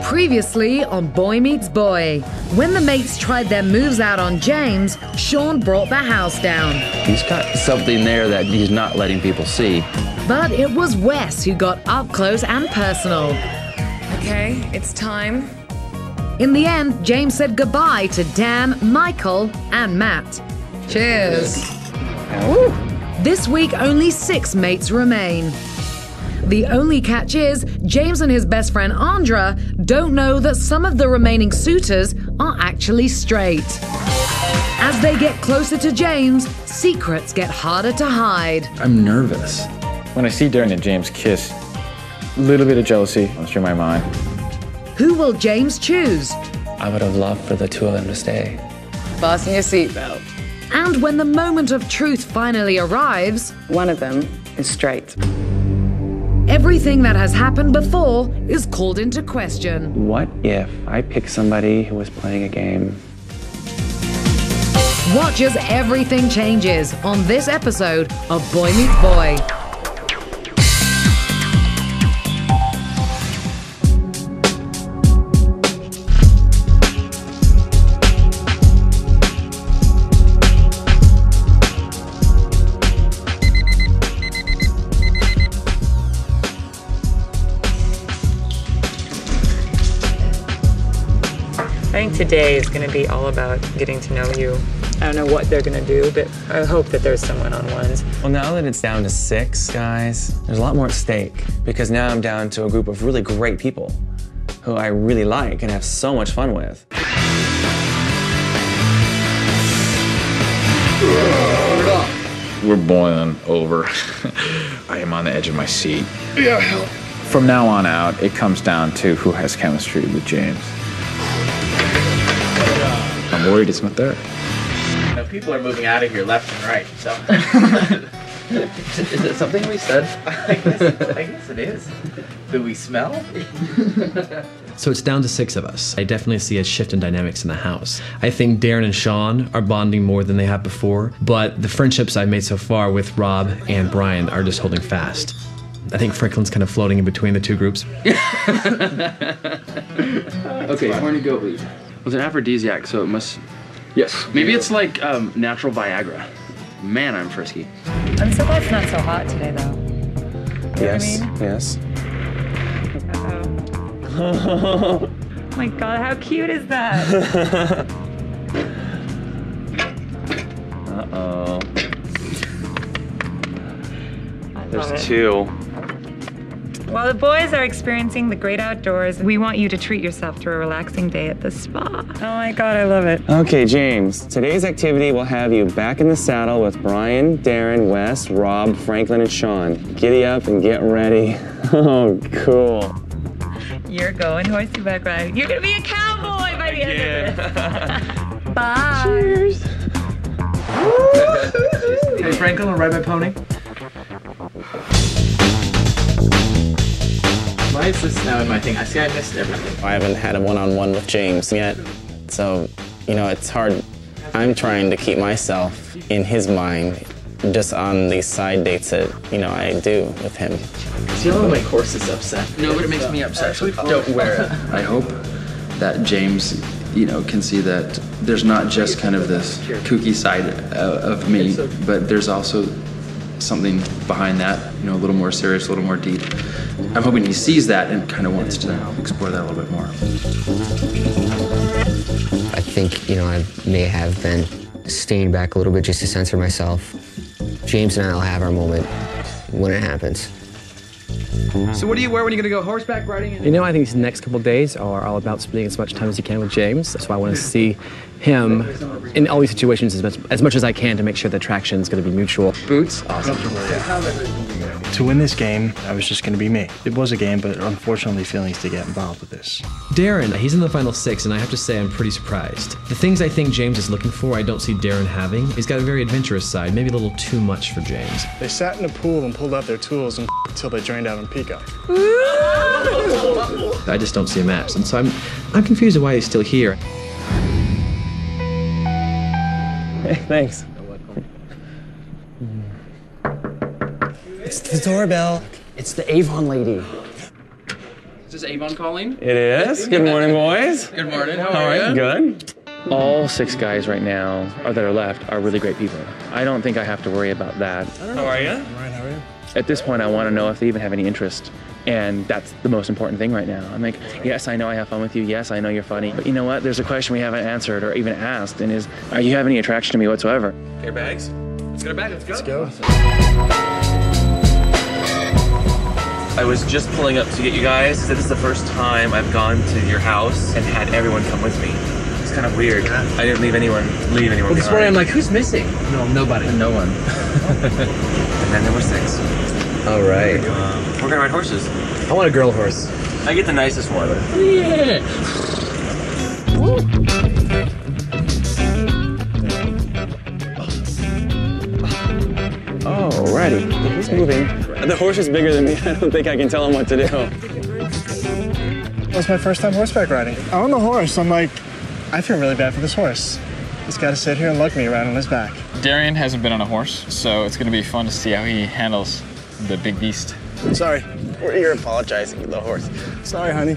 Previously on Boy Meets Boy, when the mates tried their moves out on James, Sean brought the house down. He's got something there that he's not letting people see. But it was Wes who got up close and personal. Okay, it's time. In the end, James said goodbye to Dan, Michael, and Matt. Cheers. This week, only 6 mates remain. The only catch is, James and his best friend Andra don't know that some of the remaining suitors are actually straight. As they get closer to James, secrets get harder to hide. I'm nervous. When I see Darren and James kiss, a little bit of jealousy runs through my mind. Who will James choose? I would have loved for the two of them to stay. Fasten your seatbelt. And when the moment of truth finally arrives, One of them is straight. everything that has happened before is called into question. What if I picked somebody who was playing a game? Watch as everything changes on this episode of Boy Meets Boy. I think today is going to be all about getting to know you. I don't know what they're going to do, but I hope that there's some one-on-ones. Well, now that it's down to 6 guys, there's a lot more at stake because now I'm down to a group of really great people who I really like and have so much fun with. We're boiling over. I am on the edge of my seat. Yeah, help. From now on out, it comes down to who has chemistry with James. I'm worried it's not there. You know, people are moving out of here left and right, so. Is it something we said? I guess it is. Do we smell? So it's down to 6 of us. I definitely see a shift in dynamics in the house. I think Darren and Sean are bonding more than they have before, but the friendships I've made so far with Robb and Brian are just holding fast. I think Franklin's kind of floating in between the two groups. Okay, horny goat leaf. It was an aphrodisiac, so it must... Yes. Maybe it's like natural Viagra. Man, I'm frisky. I'm so glad it's not so hot today, though. Yes, yes. Oh my God, how cute is that? Uh-oh. There's 2. While the boys are experiencing the great outdoors, we want you to treat yourself to a relaxing day at the spa. Oh my God, I love it. Okay, James, today's activity will have you back in the saddle with Brian, Darren, Wes, Robb, Franklin, and Sean. Giddy up and get ready. Oh, cool. You're going horseback riding. You're gonna be a cowboy by the end of this. Bye. Cheers. Hey, Franklin, will ride my pony? Why is this now in my thing? I see I missed everything. I haven't had a one-on-one with James yet, so, you know, it's hard. I'm trying to keep myself in his mind just on these side dates that, you know, I do with him. See how my horse is upset? No, but it makes me upset. Don't wear it. I hope that James, you know, can see that there's not just kind of this kooky side of me, but there's also something behind that, you know, a little more serious, a little more deep. I'm hoping he sees that and kind of wants to explore that a little bit more. I think, you know, I may have been staying back a little bit just to censor myself. James and I will have our moment when it happens. So what do you wear when you're gonna go horseback riding? You know, I think these next couple days are all about spending as much time as you can with James. So I want to see him in all these situations as much as I can to make sure the attraction is going to be mutual. Boots? Awesome. To win this game, I was just going to be me. It was a game, but unfortunately feelings to get involved with this. Darren, he's in the final 6, and I have to say I'm pretty surprised. The things I think James is looking for, I don't see Darren having. He's got a very adventurous side, maybe a little too much for James. They sat in a pool and pulled out their tools until they drained out on Pico. I just don't see a match, and so I'm confused at why he's still here. Hey, thanks. It's the doorbell. It's the Avon lady. Is Avon calling? It is. Good morning, boys. Good morning. How are you? Good. All 6 guys right now that are left are really great people. I don't think I have to worry about that. How are you? All right, how are you? At this point, I want to know if they even have any interest. And that's the most important thing right now. I'm like, yes, I know I have fun with you. Yes, I know you're funny. But you know what? There's a question we haven't answered or even asked, and is, are you have any attraction to me whatsoever? Your bags? Let's get it back. Let's go. Let's go. I was just pulling up to get you guys. This is the first time I've gone to your house and had everyone come with me. It's kind of weird. I didn't leave anyone Well, this morning I'm like, who's missing? No, nobody. No one. And then there were 6. All right. We're gonna ride horses. I want a girl horse. I get the nicest one. Yeah. Alrighty, he's moving. The horse is bigger than me. I don't think I can tell him what to do. It was my first time horseback riding. On the horse, I'm like, I feel really bad for this horse. He's got to sit here and lug me around on his back. Darian hasn't been on a horse, so it's going to be fun to see how he handles the big beast. Sorry. You're apologizing to the horse. Sorry, honey.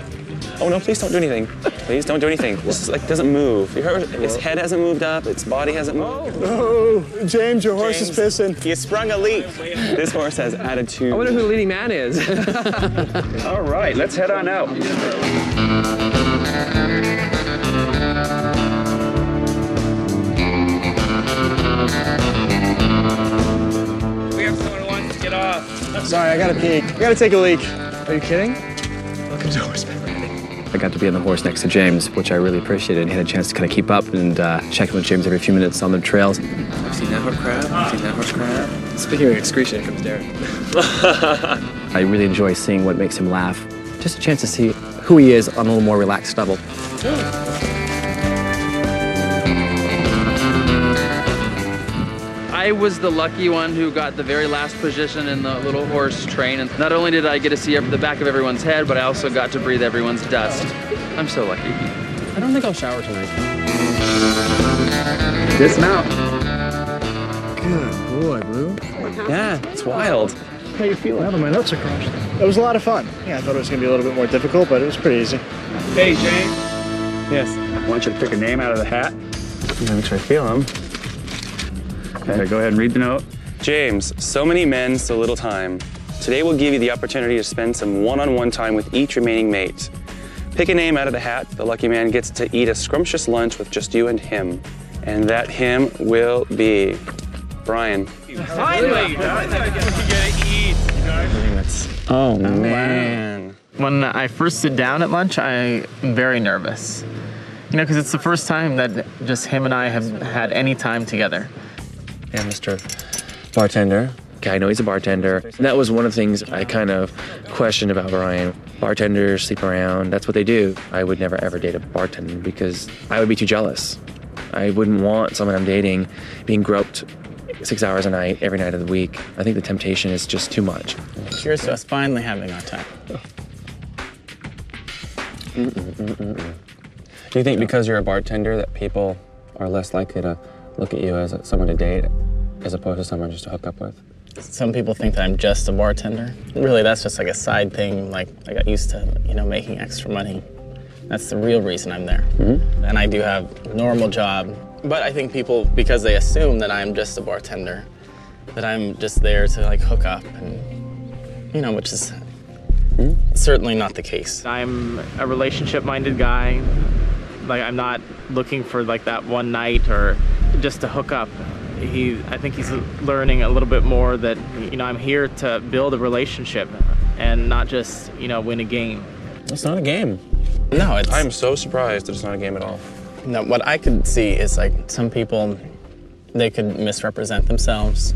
Oh no, please don't do anything. Please don't do anything. This is like doesn't move. Its head hasn't moved up, its body hasn't moved. Oh, James, your horse is pissing. He sprung a leak. This horse has attitude. I wonder who the leading man is. All right, let's head on out. We have someone who wants to get off. Sorry, I got to pee. I got to take a leak. Are you kidding? Welcome to horseback riding. I got to be on the horse next to James, which I really appreciated. I had a chance to kind of keep up and check in with James every few minutes on the trails. I've seen that horse crap. I've seen that horse crap. Speaking of excretion, here comes Darren. I really enjoy seeing what makes him laugh. Just a chance to see who he is on a little more relaxed level. I was the lucky one who got the very last position in the little horse train, and not only did I get to see the back of everyone's head, but I also got to breathe everyone's dust. I'm so lucky. I don't think I'll shower tonight. Dismount. Good boy, Blue. Yeah, it's wild. How you feeling? Now that my nuts are crushed. It was a lot of fun. Yeah, I thought it was going to be a little bit more difficult, but it was pretty easy. Hey, James. Yes. I want you to pick a name out of the hat. Let me try to feel him. Okay, go ahead and read the note. James, so many men, so little time. Today we'll give you the opportunity to spend some one-on-one time with each remaining mate. Pick a name out of the hat. The lucky man gets to eat a scrumptious lunch with just you and him. And that him will be Brian. Finally! Oh, man. When I first sit down at lunch, I'm very nervous. You know, because it's the first time that just him and I have had any time together. Yeah, Mr. Bartender. Okay, I know he's a bartender. And that was one of the things I kind of questioned about Brian. Bartenders sleep around, that's what they do. I would never ever date a bartender because I would be too jealous. I wouldn't want someone I'm dating being groped 6 hours a night, every night of the week. I think the temptation is just too much. Here's to us finally having our time. Do you think because you're a bartender that people are less likely to look at you as someone to date as opposed to someone just to hook up with? Some people think that I'm just a bartender. Really, that's just like a side thing. Like, I got used to, you know, making extra money. That's the real reason I'm there. Mm-hmm. And I do have a normal job. But I think people, because they assume that I'm just a bartender, that I'm just there to like hook up and, you know, which is certainly not the case. I'm a relationship-minded guy. Like, I'm not looking for like that one night or just to hook up. I think he's learning a little bit more that, you know, I'm here to build a relationship and not just, you know, win a game. It's not a game. No, it's... I'm so surprised that it's not a game at all. No, what I could see is like some people, they could misrepresent themselves,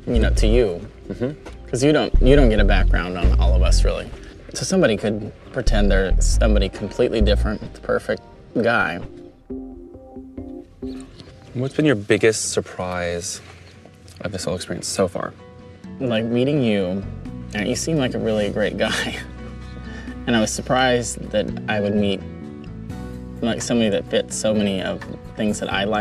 you know, to you. Because you don't get a background on all of us, really. So somebody could pretend they're somebody completely different, the perfect guy. What's been your biggest surprise of this whole experience so far? Like meeting you, and you seem like a really great guy. And I was surprised that I would meet like somebody that fits so many of things that I like.